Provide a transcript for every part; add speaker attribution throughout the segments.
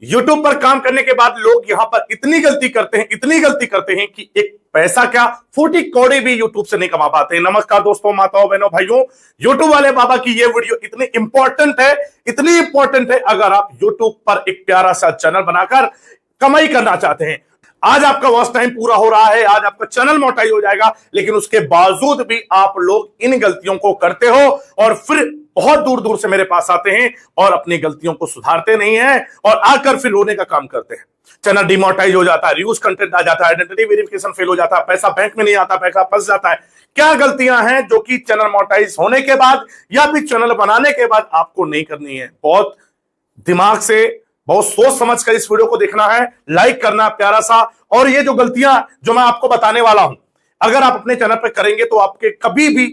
Speaker 1: YouTube पर काम करने के बाद लोग यहां पर इतनी गलती करते हैं कि एक पैसा क्या 40 कौड़ी भी YouTube से नहीं कमा पाते हैं। नमस्कार दोस्तों, माताओं, बहनों, भाइयों, YouTube वाले बाबा की ये वीडियो इतनी इंपॉर्टेंट है अगर आप YouTube पर एक प्यारा सा चैनल बनाकर कमाई करना चाहते हैं। आज आपका वॉच टाइम पूरा हो रहा है, आज आपका चैनल मोनेटाइज हो जाएगा, लेकिन उसके बावजूद भी आप लोग इन गलतियों को करते हो और फिर बहुत दूर दूर से मेरे पास आते हैं और अपनी गलतियों को सुधारते नहीं हैं और आकर फिर रोने का काम करते हैं। चैनल डिमोनेटाइज हो जाता है, रिव्यूज कंटेंट आ जाता है, आइडेंटिटी वेरिफिकेशन फेल हो जाता है, पैसा बैंक में नहीं आता, पैसा फंस जाता है। क्या गलतियां हैं जो कि चैनल मोनेटाइज होने के बाद या फिर चैनल बनाने के बाद आपको नहीं करनी है? बहुत दिमाग से, बहुत सोच समझ कर इस वीडियो को देखना है, लाइक करना प्यारा सा। और ये जो गलतियां जो मैं आपको बताने वाला हूं, अगर आप अपने चैनल पर करेंगे तो आपके कभी भी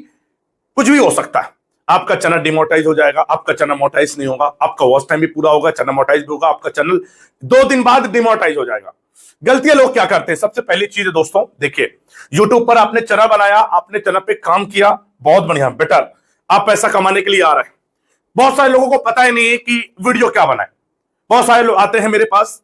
Speaker 1: कुछ भी हो सकता है। आपका चैनल डिमोनेटाइज हो जाएगा, आपका चैनल मोनेटाइज नहीं होगा, आपका वॉच टाइम भी पूरा होगा, चैनल मोनेटाइज भी होगा, आपका चैनल 2 दिन बाद डिमोनेटाइज हो जाएगा। गलतियां लोग क्या करते हैं? सबसे पहली चीज है दोस्तों, देखिए, यूट्यूब पर आपने चैनल बनाया, आपने चैनल पे काम किया, बहुत बढ़िया, बेटर, आप पैसा कमाने के लिए आ रहे हैं। बहुत सारे लोगों को पता ही नहीं है कि वीडियो क्या बनाए। बहुत सारे लोग आते हैं मेरे पास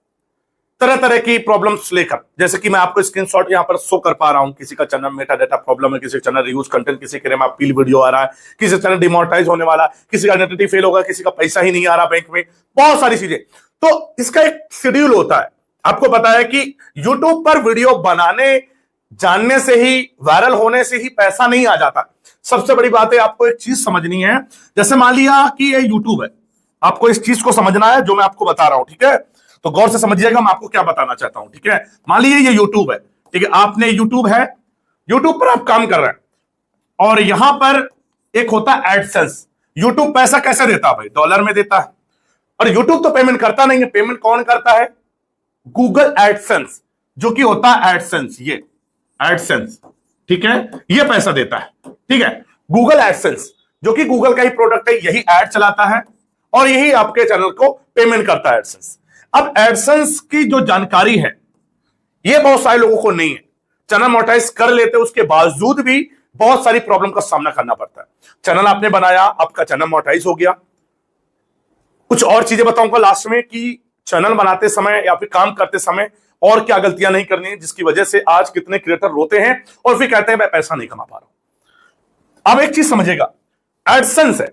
Speaker 1: तरह तरह की प्रॉब्लम्स लेकर, जैसे कि मैं आपको स्क्रीनशॉट यहां पर शो कर पा रहा हूं। किसी का चैनल मेटा डेटा प्रॉब्लम है, किसी का चैनल रिव्यूज कंटेंट, किसी के में अपील वीडियो आ रहा है, किसी का चैनल डिमोनेटाइज होने वाला, किसी का आइडेंटिटी फेल होगा, किसी का पैसा ही नहीं आ रहा बैंक में, बहुत सारी चीजें। तो इसका एक शेड्यूल होता है। आपको पता है कि यूट्यूब पर वीडियो बनाने जानने से ही, वायरल होने से ही पैसा नहीं आ जाता। सबसे बड़ी बात है, आपको एक चीज समझनी है। जैसे मान लिया कि ये यूट्यूब है, आपको इस चीज को समझना है जो मैं आपको बता रहा हूं, ठीक है? तो गौर से समझिएगा मैं आपको क्या बताना चाहता हूं, ठीक है? मान लीजिए ये यूट्यूब है, ठीक है? आपने यूट्यूब है, यूट्यूब पर आप काम कर रहे हैं और यहां पर एक होता है एडसेंस। यूट्यूब पैसा कैसे देता है भाई? डॉलर में देता है। और यूट्यूब तो पेमेंट करता नहीं है, पेमेंट कौन करता है? गूगल एडसेंस, जो कि होता है एडसेंस, ये एडसेंस, ठीक है? ये पैसा देता है, ठीक है? गूगल एडसेंस, जो कि गूगल का ही प्रोडक्ट है, यही एड चलाता है और यही आपके चैनल को पेमेंट करता है, एडसेंस। अब एडसेंस की जो जानकारी है, ये बहुत सारे लोगों को नहीं है। चैनल मोनेटाइज कर लेते, उसके बावजूद भी बहुत सारी प्रॉब्लम का सामना करना पड़ता है। चैनल आपने बनाया, आपका चैनल मोनेटाइज हो गया। कुछ और चीजें बताऊंगा लास्ट में कि चैनल बनाते समय या फिर काम करते समय और क्या गलतियां नहीं करनी है, जिसकी वजह से आज कितने क्रिएटर रोते हैं और फिर कहते हैं मैं पैसा नहीं कमा पा रहा हूं। अब एक चीज समझिएगा, एडसेंस है,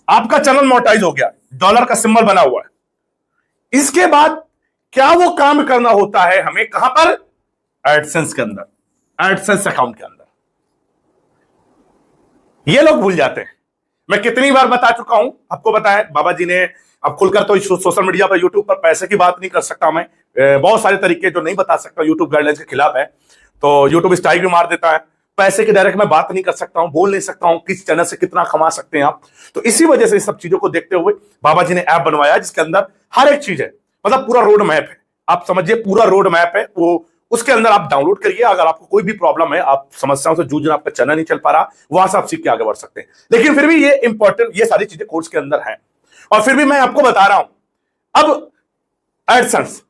Speaker 1: आपका चैनल मोनेटाइज हो गया, डॉलर का सिंबल बना हुआ है। इसके बाद क्या वो काम करना होता है हमें? कहां पर? एडसेंस के अंदर, एडसेंस अकाउंट के अंदर। ये लोग भूल जाते हैं। मैं कितनी बार बता चुका हूं, आपको बताया बाबा जी ने। अब खुलकर तो सोशल मीडिया पर, यूट्यूब पर पैसे की बात नहीं कर सकता मैं, बहुत सारे तरीके जो नहीं बता सकता, यूट्यूब गाइडलाइंस के खिलाफ है, तो यूट्यूब स्ट्राइक भी मार देता है। पैसे की डायरेक्ट मैं बात नहीं कर सकता हूं, बोल नहीं सकता हूं किस चैनल से कितना कमा सकते हैं आप। तो इसी वजह से इस सब चीजों को देखते हुए बाबा जी ने ऐप बनवाया, जिसके अंदर हर एक चीज है, मतलब पूरा रोड मैप है। आप समझिए, पूरा रोड मैप है वो, उसके अंदर आप डाउनलोड करिए। अगर आपको कोई भी प्रॉब्लम है, आप समस्याओं से जूझ रहे, आपका चैनल नहीं चल पा रहा, वहां से आप सीख के आगे बढ़ सकते हैं। लेकिन फिर भी ये इंपॉर्टेंट, ये सारी चीजें कोर्स के अंदर है और फिर भी मैं आपको बता रहा हूं। अब एडसेंस,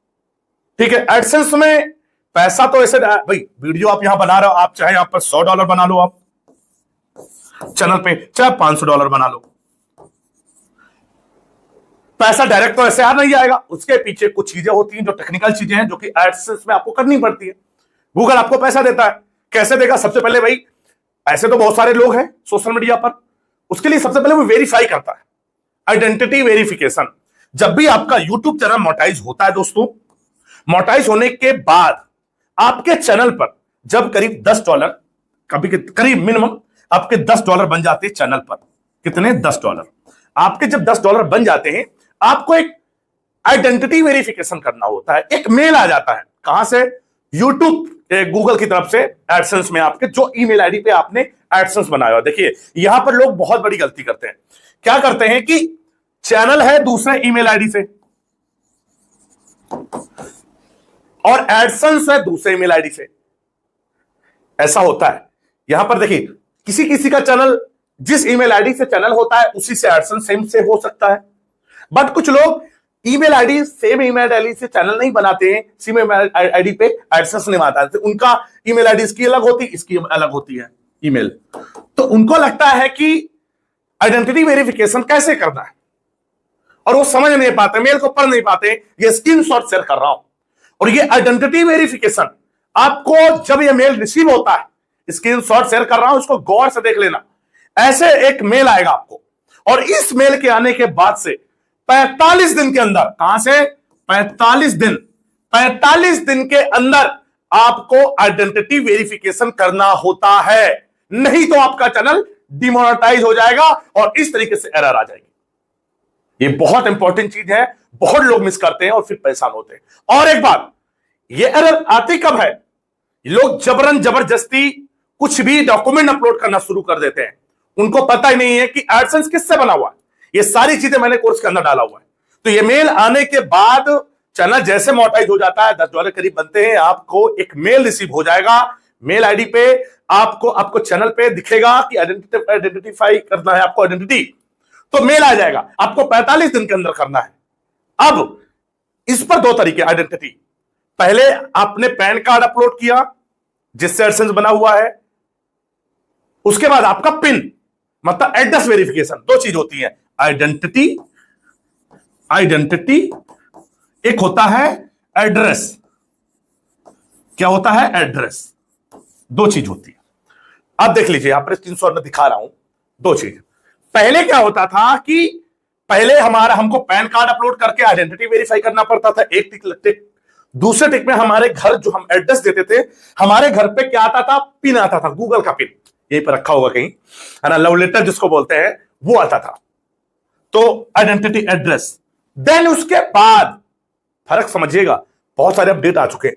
Speaker 1: ठीक है? एडसेंस में पैसा तो ऐसे भाई, वीडियो आप यहां बना रहे हो, आप चाहे यहां पर $100 बना लो, आप चैनल पे चाहे $500 बना लो, पैसा डायरेक्ट तो ऐसे आ नहीं जाएगा। उसके पीछे कुछ चीजें होती हैं जो टेक्निकल चीजें हैं, जो कि एडसेंस में आपको करनी पड़ती है। गूगल आपको पैसा देता है, कैसे देगा? सबसे पहले भाई, ऐसे तो बहुत सारे लोग हैं सोशल मीडिया पर, उसके लिए सबसे पहले वो वेरीफाई करता है, आइडेंटिटी वेरिफिकेशन। जब भी आपका यूट्यूब चैनल मोनेटाइज होता है दोस्तों, मोनेटाइज होने के बाद आपके चैनल पर जब करीब $10, कभी करीब मिनिमम आपके $10 बन जाते हैं चैनल पर। कितने? $10। आपके जब $10 बन जाते हैं, आपको एक आइडेंटिटी वेरिफिकेशन करना होता है। एक मेल आ जाता है, कहां से? यूट्यूब, गूगल की तरफ से, एडसेंस में आपके जो ईमेल आईडी पे आपने एडसेंस बनाया हुआ। देखिए, यहां पर लोग बहुत बड़ी गलती करते हैं। क्या करते हैं कि चैनल है दूसरे ईमेल आईडी से और एडसेंस है दूसरे ईमेल आईडी से। ऐसा होता है। यहां पर देखिए, किसी किसी का चैनल जिस ईमेल आईडी से चैनल होता है उसी से एडसेंस सेम से हो सकता है। बट कुछ लोग email ID, same email ID से चैनल नहीं बनाते हैं, सेम ईमेल आईडी पे एडसेंस नहीं आता है। उनका ईमेल आईडी इसकी अलग होती है, इसकी अलग होती है ईमेल। तो उनको लगता है कि आइडेंटिटी वेरिफिकेशन कैसे करना है और वो समझ नहीं पाते, मेल को पढ़ नहीं पाते, ये स्क्रीनशॉट शेयर कर रहा हूं। और ये आइडेंटिटी वेरिफिकेशन आपको जब ये मेल रिसीव होता है, स्क्रीनशॉट शेयर कर रहा हूं, इसको गौर से देख लेना। ऐसे एक मेल आएगा आपको, और इस मेल के आने के बाद से 45 दिन के अंदर, कहां से 45 दिन, 45 दिन के अंदर आपको आइडेंटिटी वेरिफिकेशन करना होता है, नहीं तो आपका चैनल डिमोनेटाइज हो जाएगा और इस तरीके से एरर आ जाएगी। ये बहुत इंपॉर्टेंट चीज है, बहुत लोग मिस करते हैं और फिर परेशान होते हैं। और एक बात, ये एरर आती कब है? लोग जबरन जबरदस्ती कुछ भी डॉक्यूमेंट अपलोड करना शुरू कर देते हैं, उनको पता ही नहीं है कि एडसेंस किससे बना हुआ है। ये सारी चीजें मैंने कोर्स के अंदर डाला हुआ है। तो ये मेल आने के बाद चैनल जैसे मोनेटाइज हो जाता है, $10 करीब बनते हैं, आपको एक मेल रिसीव हो जाएगा मेल आईडी पे, आपको चैनल पे दिखेगा कि आइडेंटिफाई करना है आपको आइडेंटिटी, तो मेल आ जाएगा। आपको 45 दिन के अंदर करना है। अब इस पर दो तरीके आइडेंटिटी, पहले आपने पैन कार्ड अपलोड किया जिससे एडसेंस बना हुआ है, उसके बाद आपका पिन मतलब एड्रेस वेरिफिकेशन, दो चीज होती है, आइडेंटिटी एक होता है एड्रेस। क्या होता है? एड्रेस। दो चीज होती है। अब देख लीजिए, यहां पर स्क्रीनशॉट में दिखा रहा हूं दो चीज। पहले क्या होता था कि पहले हमको पैन कार्ड अपलोड करके आइडेंटिटी वेरीफाई करना पड़ता था, एक टिक। दूसरे टिक में हमारे घर जो हम एड्रेस देते थे, हमारे घर पे क्या आता था? पिन आता था, गूगल का पिन, यहीं पर रखा होगा कहीं, है ना, लव लेटर जिसको बोलते हैं, वो आता था। तो आइडेंटिटी एड्रेस। देन उसके बाद फर्क समझिएगा, बहुत सारे अपडेट आ चुके हैं।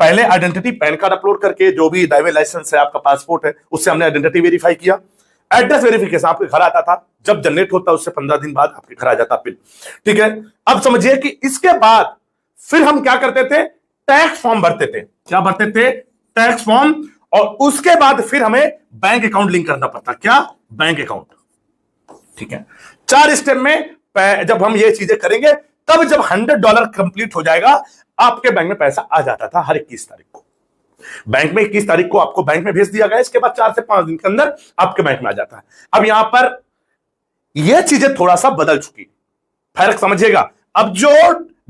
Speaker 1: पहले आइडेंटिटी पैन कार्ड अपलोड करके, जो भी ड्राइविंग लाइसेंस है, आपका पासपोर्ट है, उससे हमने आइडेंटिटी वेरीफाई किया। एड्रेस वेरिफिकेशन आपके घर आता था, जब जनरेट होता उससे 15 दिन बाद आपके घर आ जाता पिन। ठीक है, अब समझिए कि इसके बाद फिर हम क्या करते थे? टैक्स फॉर्म भरते थे। क्या भरते थे? Tax form. और उसके बाद फिर हमें बैंक अकाउंट लिंक करना पड़ता। क्या? Bank account. ठीक है, 4 स्टेप में जब हम ये चीजें करेंगे, तब जब $100 कंप्लीट हो जाएगा, आपके बैंक में पैसा आ जाता था हर 21 तारीख को। बैंक में 21 तारीख को आपको बैंक में भेज दिया गया, इसके बाद 4 से 5 दिन के अंदर आपके बैंक में आ जाता है। अब यहां पर यह चीजें थोड़ा सा बदल चुकी, फर्क समझिएगा। अब जो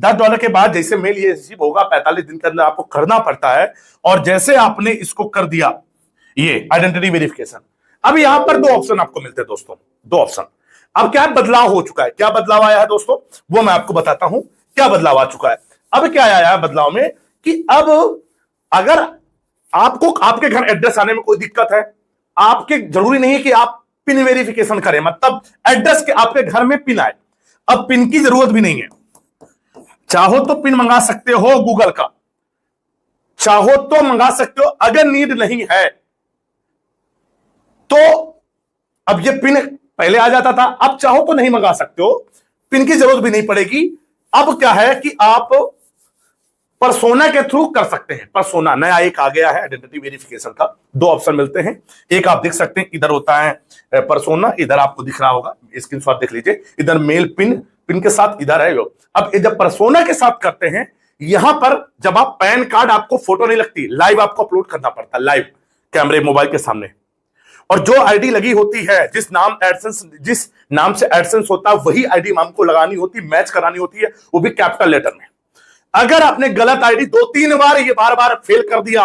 Speaker 1: $10 के बाद जैसे मेल ये रिसीव होगा, 45 दिन के अंदर आपको करना पड़ता है, और जैसे आपने इसको कर दिया ये आइडेंटिटी वेरिफिकेशन, अब यहां पर 2 ऑप्शन आपको मिलते हैं दोस्तों, 2 ऑप्शन। अब क्या बदलाव हो चुका है? क्या बदलाव आया है दोस्तों, वो मैं आपको बताता हूं क्या बदलाव आ चुका है। अब क्या आया है बदलाव में कि अब अगर आपको आपके घर एड्रेस आने में कोई दिक्कत है, आपके जरूरी नहीं है कि आप पिन वेरिफिकेशन करें, मतलब एड्रेस के आपके घर में पिन आए, अब पिन की जरूरत भी नहीं है। चाहो तो पिन मंगा सकते हो गूगल का, चाहो तो मंगा सकते हो, अगर नीड नहीं है तो अब ये पिन पहले आ जाता था, अब चाहो तो नहीं मंगा सकते हो, पिन की जरूरत भी नहीं पड़ेगी। अब क्या है कि आप परसोना के थ्रू कर सकते हैं। परसोना नया एक आ गया है आइडेंटिटी वेरिफिकेशन का, 2 ऑप्शन मिलते हैं, एक आप देख सकते हैं, इधर होता है परसोना, इधर आपको दिख रहा होगा, स्क्रीनशॉट देख लीजिए, इधर मेल पिन के साथ इधर है। अब जब परसोना के साथ करते हैं, यहां पर जब आप पैन कार्ड, आपको फोटो नहीं लगती, लाइव आपको अपलोड करना पड़ता है, लाइव कैमरे मोबाइल के सामने, और जो आईडी लगी होती है, जिस नाम से एडसेंस होता है, वही आईडी हमको लगानी होती, मैच करानी होती है, वो भी कैपिटल लेटर में। अगर आपने गलत आईडी 2-3 बार, ये बार फेल कर दिया,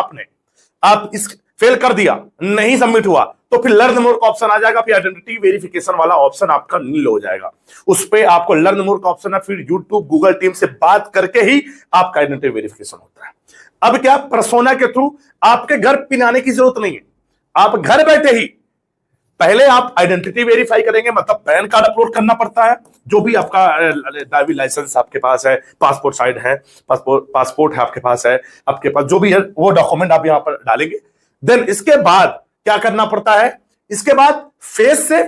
Speaker 1: आप फेल कर दिया, नहीं सबमिट हुआ, तो फिर लर्न मोर का ऑप्शन आ जाएगा, फिर आइडेंटिटी वेरिफिकेशन वाला ऑप्शन आपका नील हो जाएगा। उस पे आपको लर्न मोर का ऑप्शन है, फिर यूट्यूब गूगल टीम से बात करके ही आपका आइडेंटिटी वेरिफिकेशन होता है। अब क्या, परसोना के थ्रू आपके घर पिन आने की जरूरत नहीं है, आप घर बैठे ही पहले आप आइडेंटिटी वेरीफाई करेंगे, मतलब पैन कार्ड अपलोड करना पड़ता है, जो भी आपका ड्राइविंग लाइसेंस आपके पास है, पासपोर्ट साइड है, पासपोर्ट है आपके पास है, आपके पास जो भी है वो डॉक्यूमेंट आप यहां पर डालेंगे। देन इसके बाद क्या करना पड़ता है? इसके बाद फेस से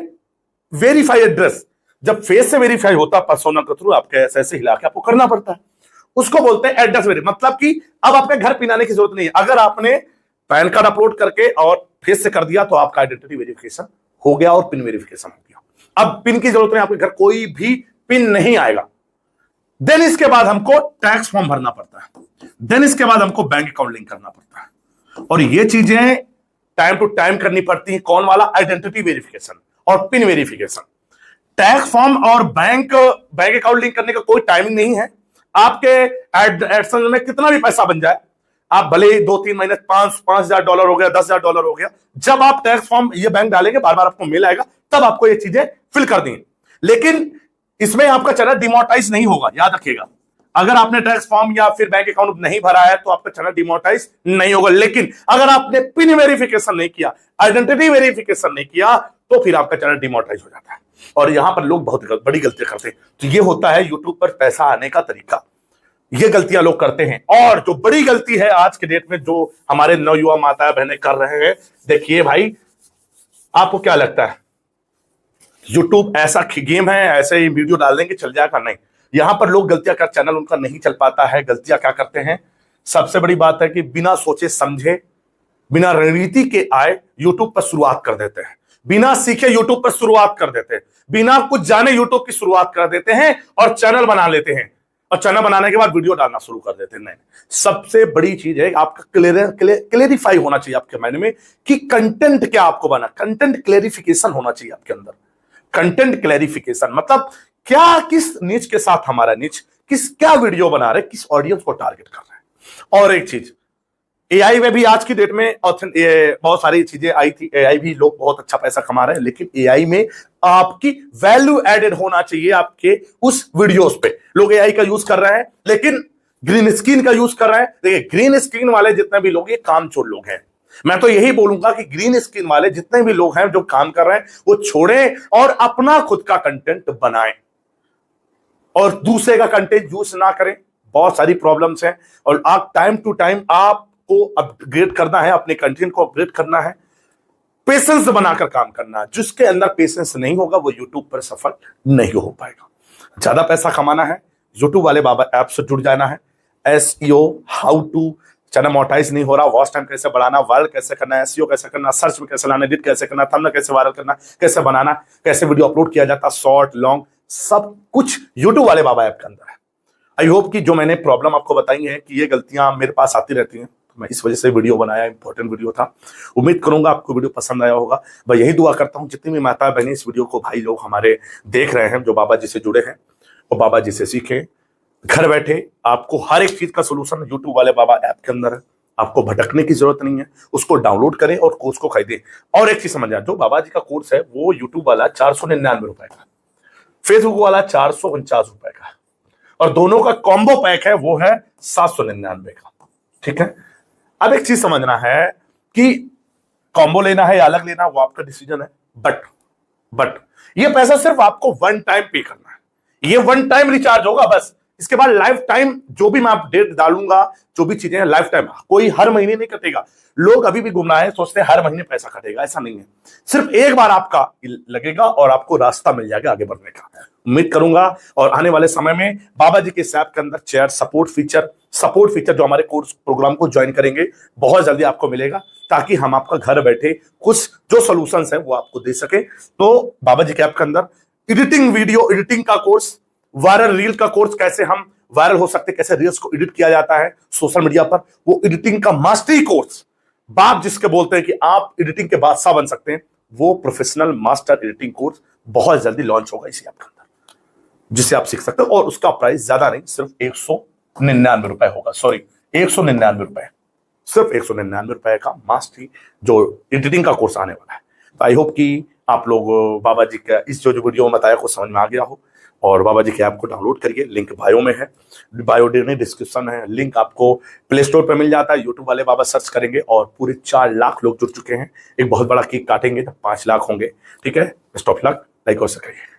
Speaker 1: वेरीफाई एड्रेस, जब फेस से वेरीफाई होता परसोना के थ्रू, आपके ऐसे हिला के आपको करना पड़ता है, उसको बोलते हैं एड्रेस वेरीफाई। मतलब कि अब आपके घर पिन आने की जरूरत नहीं है, अगर आपने पैन कार्ड अपलोड करके और फेस से कर दिया तो आपका आइडेंटिटी वेरिफिकेशन हो गया और पिन वेरिफिकेशन हो गया। अब पिन की जरूरत नहीं, आपके घर कोई भी पिन नहीं आएगा। देन इसके बाद हमको टैक्स फॉर्म भरना पड़ता है, देन इसके बाद हमको बैंक अकाउंट लिंक करना पड़ता है, और ये चीजें टाइम टू टाइम करनी पड़ती है। कौन वाला? आइडेंटिटी वेरिफिकेशन और पिन वेरिफिकेशन। टैक्स फॉर्म और बैंक अकाउंट लिंक करने का कोई टाइमिंग नहीं है। आपके एडसेंस में कितना भी पैसा बन जाए, आप भले ही 2-3 महीने $5,000 हो गया, $10,000 हो गया, जब आप टैक्स फॉर्म ये बैंक डालेंगे, बार बार आपको मेल आएगा, तब आपको ये चीजें फिल कर दी। लेकिन इसमें आपका चैनल डिमोनेटाइज नहीं होगा, याद रखिएगा। अगर आपने टैक्स फॉर्म या फिर बैंक अकाउंट नहीं भरा है तो आपका चैनल डिमोनेटाइज नहीं होगा। लेकिन अगर आपने पिन वेरिफिकेशन नहीं किया, आइडेंटिटी वेरिफिकेशन नहीं किया, तो फिर आपका चैनल डिमोनेटाइज हो जाता है। और यहां पर लोग बहुत बड़ी गलती करते हैं। तो ये होता है यूट्यूब पर पैसा आने का तरीका, ये गलतियां लोग करते हैं। और जो बड़ी गलती है आज के डेट में जो हमारे नवयुवा माता बहनें कर रहे हैं, देखिए भाई, आपको क्या लगता है यूट्यूब ऐसा गेम है, ऐसे ही वीडियो डाल देंगे चल जाएगा? नहीं, यहां पर लोग गलतियां कर, चैनल उनका नहीं चल पाता है। गलतियां क्या करते हैं? सबसे बड़ी बात है कि बिना सोचे समझे, बिना रणनीति के आए यूट्यूब पर शुरुआत कर देते हैं, बिना सीखे यूट्यूब पर शुरुआत कर देते हैं, बिना कुछ जाने यूट्यूब की शुरुआत कर देते हैं और चैनल बना लेते हैं। और चैनल बनाने के बाद वीडियो डालना शुरू कर देते हैं। नहीं, सबसे बड़ी चीज है आपका क्लेरिफाई होना चाहिए आपके माइंड में कि कंटेंट क्या आपको बना, कंटेंट क्लेरिफिकेशन होना चाहिए आपके अंदर। कंटेंट क्लेरिफिकेशन मतलब क्या, किस नीच के साथ हमारा नीच, क्या वीडियो बना रहे, किस ऑडियंस को टारगेट कर रहे हैं। और एक चीज, एआई में भी आज की डेट में बहुत सारी चीजें आई थी, एआई भी लोग बहुत अच्छा पैसा कमा रहे हैं, लेकिन एआई में आपकी वैल्यू एडेड होना चाहिए आपके उस वीडियोस पे। लोग एआई का यूज कर रहे हैं लेकिन ग्रीन स्क्रीन का यूज कर रहे हैं। देखिए, ग्रीन स्क्रीन वाले जितने भी लोग, ये कामचोर लोग हैं। मैं तो यही बोलूंगा कि ग्रीन स्क्रीन वाले जितने भी लोग हैं जो काम कर रहे हैं, वो छोड़ें और अपना खुद का कंटेंट बनाएं और दूसरे का कंटेंट यूज ना करें। बहुत सारी प्रॉब्लम्स हैं और आप टाइम टू टाइम आपको अपग्रेड करना है, अपने कंटेंट को अपग्रेड करना है, पेशेंस बनाकर काम करना है। जिसके अंदर पेशेंस नहीं होगा वो यूट्यूब पर सफल नहीं हो पाएगा। ज्यादा पैसा कमाना है, यूट्यूब वाले बाबा ऐप से जुड़ जाना है। SEO, how to channel monetise नहीं हो रहा, वॉच टाइम कैसे बढ़ाना, वायरल कैसे करना, SEO कैसे करना, सर्च में कैसे लाना, एडिट कैसे करना, थंबनेल कैसे वायरल करना, कैसे बनाना, कैसे वीडियो अपलोड किया जाता, शॉर्ट लॉन्ग, सब कुछ यूट्यूब वाले बाबा ऐप के अंदर है। आई होप कि जो मैंने प्रॉब्लम आपको बताई है कि ये गलतियां मेरे पास आती रहती हैं, मैं इस वजह से वीडियो बनाया, इंपॉर्टेंट वीडियो था। उम्मीद करूंगा आपको वीडियो पसंद आया होगा। मैं यही दुआ करता हूं जितनी भी माता बहनें इस वीडियो को, भाई लोग हमारे देख रहे हैं, जो बाबा जी से जुड़े हैं, वो बाबा जी से सीखें। घर बैठे आपको हर एक चीज का सोल्यूशन यूट्यूब वाले बाबा ऐप के अंदर है। आपको भटकने की जरूरत नहीं है, उसको डाउनलोड करें और कोर्स को खरीदें। और एक चीज समझ जाए, जो बाबा जी का कोर्स है वो यूट्यूब वाला 499 रुपए का, फेसबुक वाला 449 रुपए का, और दोनों का कॉम्बो पैक है वो है 799 का। ठीक है, अब एक चीज समझना है कि कॉम्बो लेना है या अलग लेना, वो आपका डिसीजन है। बट ये पैसा सिर्फ आपको वन टाइम पे करना है, ये वन टाइम रिचार्ज होगा बस। इसके बाद लाइफ टाइम जो भी मैं अपडेट डालूंगा, जो भी चीजें हैं लाइफ टाइम, कोई हर महीने नहीं कटेगा। लोग अभी भी गुमराह है, सोचते हैं हर महीने पैसा कटेगा, ऐसा नहीं है। सिर्फ एक बार आपका लगेगा और आपको रास्ता मिल जाएगा आगे बढ़ने का। उम्मीद करूंगा और आने वाले समय में बाबा जी के इस ऐप के अंदर चैट सपोर्ट फीचर जो हमारे कोर्स प्रोग्राम को ज्वाइन करेंगे बहुत जल्दी आपको मिलेगा, ताकि हम आपका घर बैठे कुछ जो सॉल्यूशंस हैं वो आपको दे सके। तो बाबा जी के ऐप के अंदर एडिटिंग, वीडियो एडिटिंग का कोर्स, वायरल रील का कोर्स, कैसे हम वायरल हो सकते, कैसे रील्स को एडिट किया जाता है सोशल मीडिया पर, वो एडिटिंग का मास्टरी कोर्स, बाप जिसके बोलते हैं कि आप एडिटिंग के बादशाह बन सकते हैं, वो प्रोफेशनल मास्टर एडिटिंग कोर्स बहुत जल्दी लॉन्च होगा इसी ऐप के अंदर, जिसे आप सीख सकते हो। और उसका प्राइस ज्यादा नहीं, सिर्फ 199 रुपए होगा। सॉरी, 199 रुपए, सिर्फ 199 रुपए का मास्टरी जो एडिटिंग का कोर्स आने वाला है। तो आई होप कि आप लोग बाबा जी का इस जो वीडियो में बताया को समझ में आ गया हो। और बाबा जी के ऐप को डाउनलोड करिए, लिंक बायो में है, बायो डिस्क्रिप्शन है, लिंक आपको प्ले स्टोर पर मिल जाता है। यूट्यूब वाले बाबा सर्च करेंगे और पूरे 4 लाख लोग जुड़ चुके हैं। एक बहुत बड़ा केक काटेंगे जब 5 लाख होंगे। ठीक है, बेस्ट ऑफ लक, लाइक और सब्सक्राइब।